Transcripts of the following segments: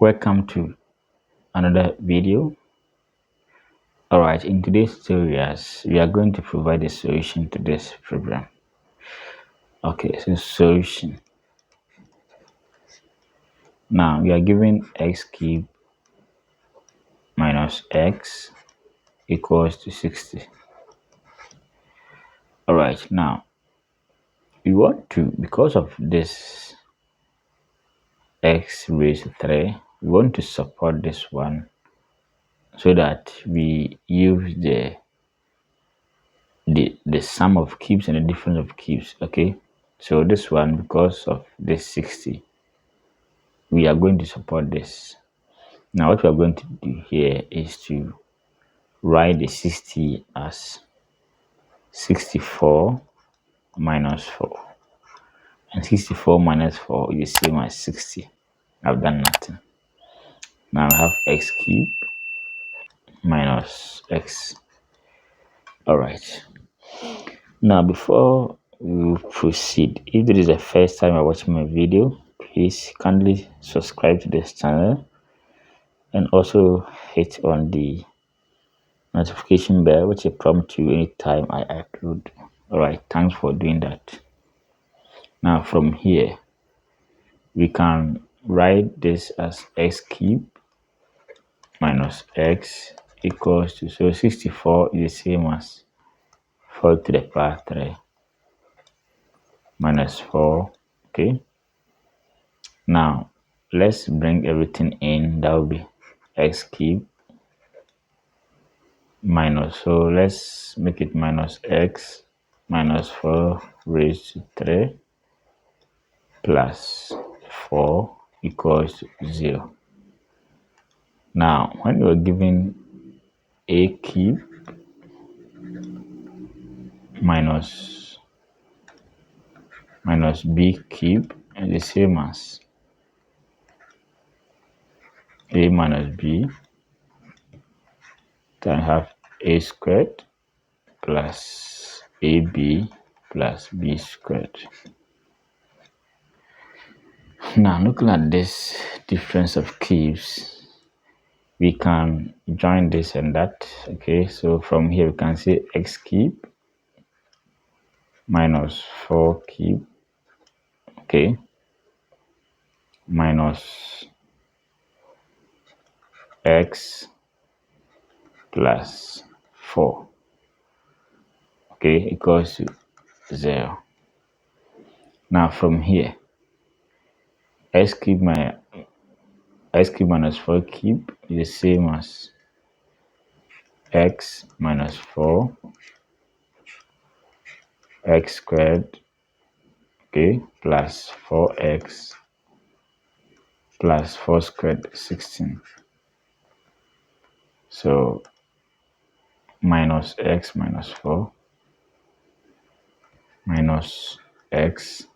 Welcome to another video. Alright, in today's tutorials we are going to provide a solution to this problem. Okay, so solution. Now we are given x cubed minus x equals to 60. Alright, now we want to, because of this x raised to 3, we want to support this one so that we use the sum of cubes and the difference of cubes. Okay, so this one, because of this 60, we are going to support this. Now what we are going to do here is to write the 60 as 64 minus 4, and 64 minus 4 is the same as 60. I've done nothing. Now I have x cubed minus x. Alright, now before we proceed, if this is the first time you're watching my video, please kindly subscribe to this channel and also hit on the notification bell, which will prompt you anytime I upload. Alright, thanks for doing that. Now from here we can write this as x cubed minus x equals to, so 64 is the same as 4 to the power 3 minus 4. Okay, now let's bring everything in. That will be x cubed minus, so let's make it minus x minus 4 raised to 3 plus 4 equals to 0. Now when you are given a cube minus b cube is the same as a minus b, then have a squared plus ab plus b squared. Now looking at this difference of cubes, we can join this and that. Okay, so from here we can say x cubed minus 4 cubed, okay, minus x plus 4, okay, equals to 0. Now from here x cubed minus 4 cubed is the same as x minus 4 x squared, okay, plus 4x plus 4 squared 16. So minus x minus 4 minus x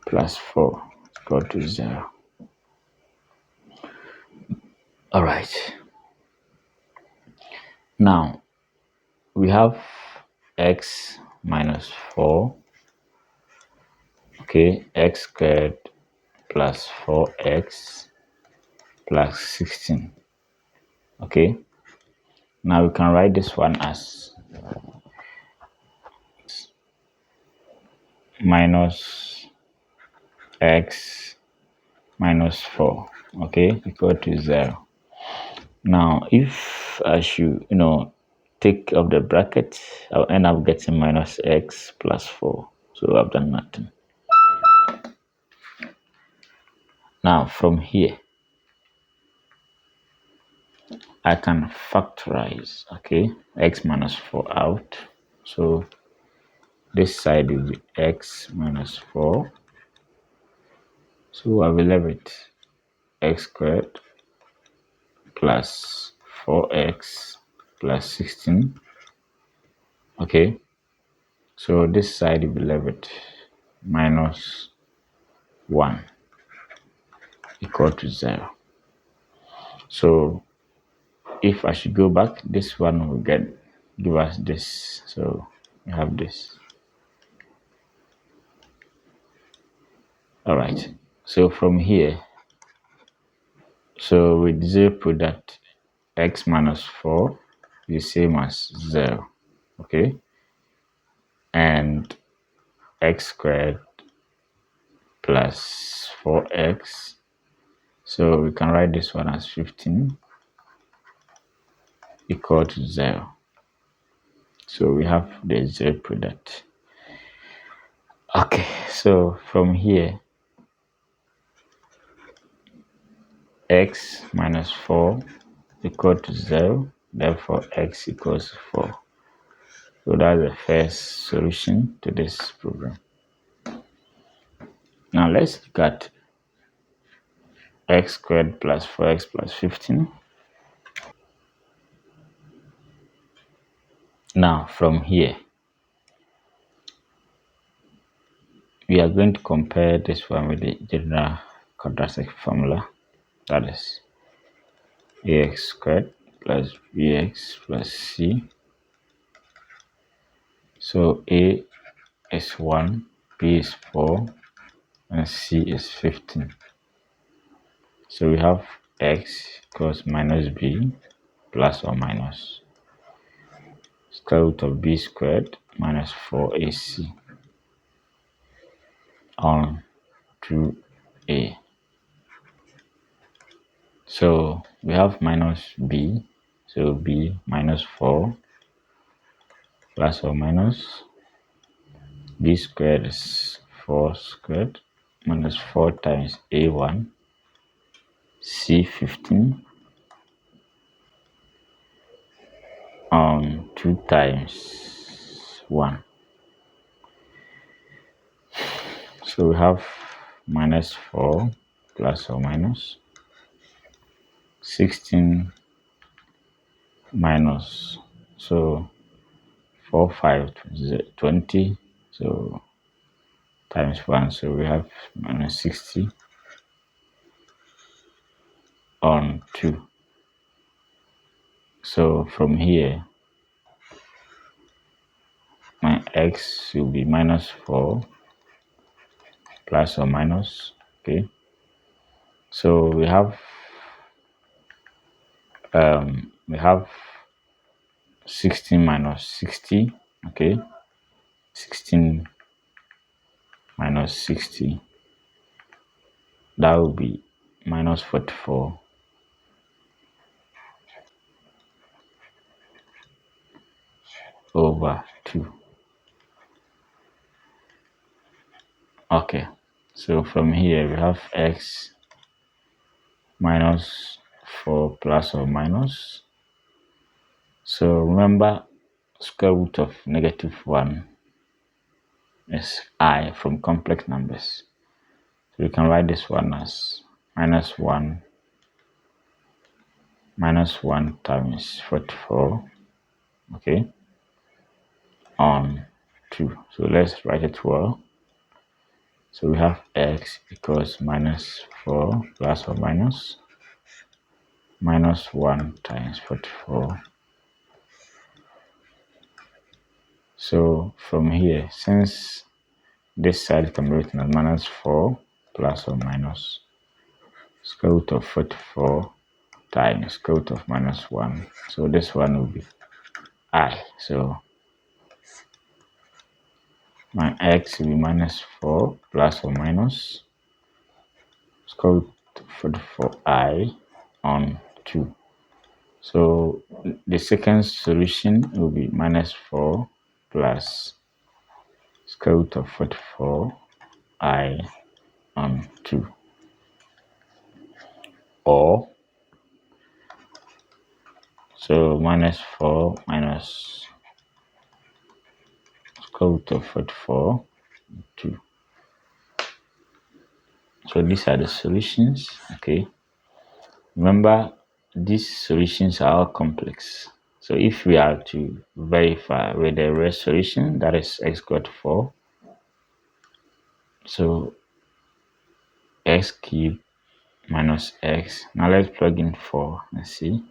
plus 4 equal to 0. All right, now we have x minus 4, okay, x squared plus 4x plus 16. Okay, now we can write this one as minus x minus 4, okay, equal to 0. Now if I should take off the bracket, I'll end up getting minus x plus 4, so I've done nothing. Now from here I can factorize, okay, x minus 4 out, so this side will be x minus 4, so I will leave it x squared plus 4x plus 16, okay, so this side will be left minus 1 equal to 0. So if I should go back, this one will give us this, so we have this. All right, so from here So with zero product, x minus 4 is the same as 0. Okay. And x squared plus 4x. So we can write this one as 15 equal to 0. So we have the zero product. Okay, so from here, x minus 4 equal to 0, therefore x equals 4. So that's the first solution to this problem. Now let's look at x squared plus 4x plus 15. Now from here, we are going to compare this one with the general quadratic formula, that is ax squared plus bx plus c. So a is 1, b is 4, and c is 15. So we have x equals minus b plus or minus square root of b squared minus 4ac on 2a. So we have minus b, so b minus 4 plus or minus b squared is 4 squared minus 4 times a1 c 15 on 2 times 1. So we have minus 4 plus or minus 16 minus, so 4 5 20, so times 1, so we have minus 60 on 2. So from here my x will be minus 4 plus or minus. Okay, so we have 16 minus 60. Okay, 16 minus 60, that will be minus 44 over 2. Okay, so from here we have x minus 4 plus or minus. So remember, square root of -1 is I from complex numbers. So we can write this one as -1 times 44, okay, on 2. So let's write it well. So we have x equals minus 4 plus or minus -1 times 44. So from here, since this side can be written as -4 plus or minus square root of 44 times square root of -1. So this one will be I. So my x will be -4 plus or minus square root of 44i on 2. So the second solution will be -4 plus square root of 44i on 2. Or, so -4 minus square root of 44, 2. So these are the solutions. Okay, remember these solutions are all complex. So if we are to verify with the rest solution, that is x equal 4, so x cubed minus x. Now let's plug in 4 and see.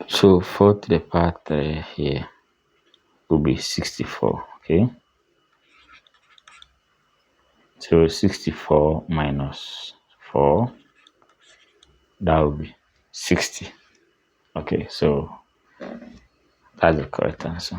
So 4 to the power 3 here will be 64. Okay, so 64 minus 4 That would be 60. Okay, so that's the correct answer.